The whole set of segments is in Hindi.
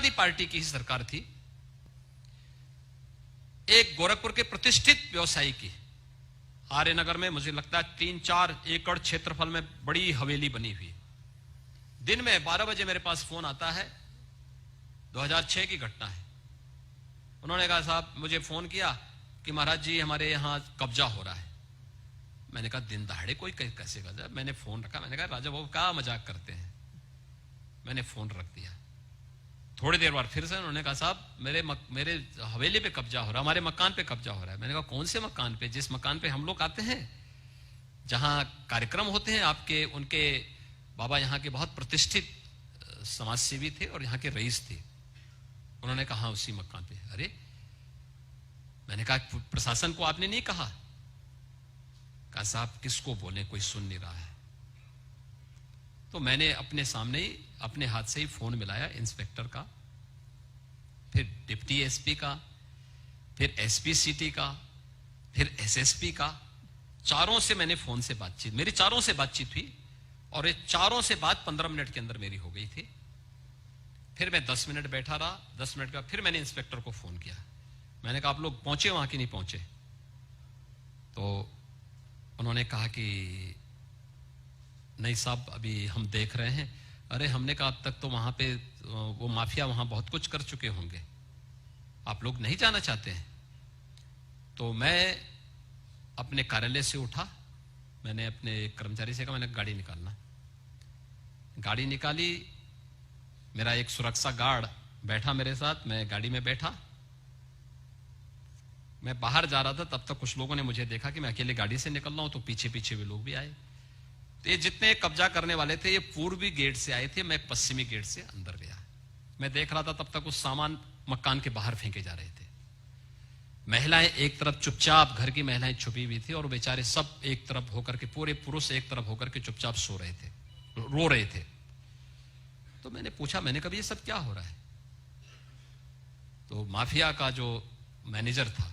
समाजवादी पार्टी की ही सरकार थी। एक गोरखपुर के प्रतिष्ठित व्यवसायी की आर्यनगर में मुझे लगता है 3-4 एकड़ क्षेत्रफल में बड़ी हवेली बनी हुई। दिन में 12 बजे मेरे पास फोन आता है, 2006 की घटना है। उन्होंने कहा साहब मुझे फोन किया कि महाराज जी हमारे यहां कब्जा हो रहा है। मैंने कहा दिन दहाड़े कोई कैसे कब्जा? मैंने फोन रखा, मैंने कहा राजा बाबू क्या मजाक करते हैं। मैंने फोन रख दिया। थोड़ी देर बाद फिर से उन्होंने कहा साहब मेरे हवेली पे कब्जा हो रहा है, हमारे मकान पे कब्जा हो रहा है। मैंने कहा कौन से मकान पे? जिस मकान पे हम लोग आते हैं, जहां कार्यक्रम होते हैं आपके। उनके बाबा यहाँ के बहुत प्रतिष्ठित समाज सेवी थे और यहाँ के रईस थे। उन्होंने कहा उसी मकान पे। अरे मैंने कहा प्रशासन को आपने नहीं कहा? कहा साहब किसको बोले, कोई सुन नहीं रहा है। तो मैंने अपने सामने ही अपने हाथ से ही फोन मिलाया इंस्पेक्टर का, फिर डिप्टी एसपी का, फिर एसपी सिटी का, फिर एसएसपी का। चारों से मैंने फोन से बातचीत, मेरी चारों से बातचीत हुई और ये चारों से बात 15 मिनट के अंदर मेरी हो गई थी। फिर मैं 10 मिनट बैठा रहा। 10 मिनट के बाद फिर मैंने इंस्पेक्टर को फोन किया। मैंने कहा आप लोग पहुंचे वहां कि नहीं पहुंचे? तो उन्होंने कहा कि नहीं साहब अभी हम देख रहे हैं। अरे हमने कहा अब तक तो वहां पे वो माफिया वहां बहुत कुछ कर चुके होंगे, आप लोग नहीं जाना चाहते हैं? तो मैं अपने कार्यालय से उठा, मैंने अपने कर्मचारी से कहा मैंने गाड़ी निकालना। गाड़ी निकाली, मेरा एक सुरक्षा गार्ड बैठा मेरे साथ, मैं गाड़ी में बैठा। मैं बाहर जा रहा था, तब तक कुछ लोगों ने मुझे देखा कि मैं अकेले गाड़ी से निकल रहा हूं, तो पीछे पीछे वे लोग भी आए। तो ये जितने कब्जा करने वाले थे ये पूर्वी गेट से आए थे, मैं पश्चिमी गेट से अंदर गया। मैं देख रहा था तब तक उस सामान मकान के बाहर फेंके जा रहे थे। महिलाएं एक तरफ चुपचाप, घर की महिलाएं छुपी हुई थी और बेचारे सब एक तरफ होकर के, पूरे पुरुष एक तरफ होकर के चुपचाप सो रहे थे, रो रहे थे। तो मैंने पूछा, मैंने कहा ये सब क्या हो रहा है? तो माफिया का जो मैनेजर था,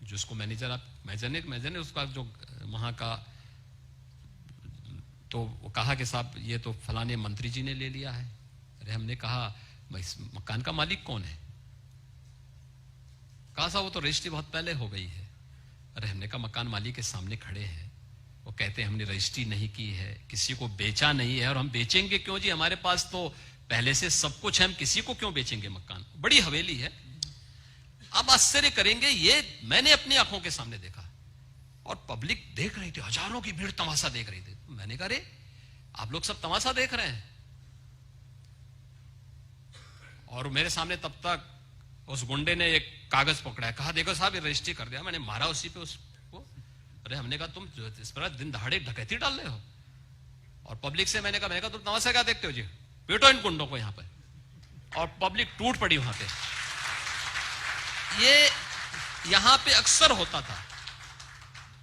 जिसको मैनेजर ने उसका जो वहां का, तो वो कहा कि साहब ये तो फलाने मंत्री जी ने ले लिया है। अरे हमने कहा इस मकान का मालिक कौन है? कहा साहब वो तो रजिस्ट्री बहुत पहले हो गई है। अरे हमने कहा मकान मालिक के सामने खड़े हैं, वो कहते हैं हमने रजिस्ट्री नहीं की है, किसी को बेचा नहीं है, और हम बेचेंगे क्यों जी? हमारे पास तो पहले से सब कुछ है, हम किसी को क्यों बेचेंगे मकान? बड़ी हवेली है। अब आश्चर्य करेंगे, ये मैंने अपनी आंखों के सामने देखा और पब्लिक देख रही थी, हजारों की भीड़ तमाशा देख रही थी। मैंने कहा अरे आप लोग सब तमाशा देख रहे हैं? और मेरे सामने तब तक उस गुंडे ने एक कागज पकड़ा है, कहा देखो साहब ये रजिस्ट्री कर दिया। मैंने मारा उसी पे उसको। अरे हमने कहा तुम इस पर दिन दहाड़े डकैती डाल रहे हो। और पब्लिक से मैंने कहा तुम तमाशा क्या देखते हो जी, पीटो इन गुंडों को यहाँ पे। और पब्लिक टूट पड़ी वहां पे। ये यहां पे अक्सर होता था।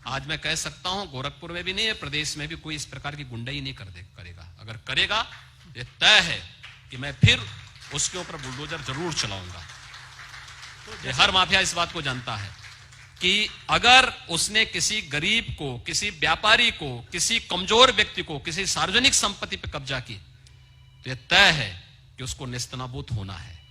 आज मैं कह सकता हूं गोरखपुर में भी नहीं है, प्रदेश में भी कोई इस प्रकार की गुंडाई नहीं करेगा। अगर करेगा ये तय है कि मैं फिर उसके ऊपर बुलडोजर जरूर चलाऊंगा। तो हर माफिया इस बात को जानता है कि अगर उसने किसी गरीब को, किसी व्यापारी को, किसी कमजोर व्यक्ति को, किसी सार्वजनिक संपत्ति पर कब्जा की, तो यह तय है कि उसको नेस्तनाबूद होना है।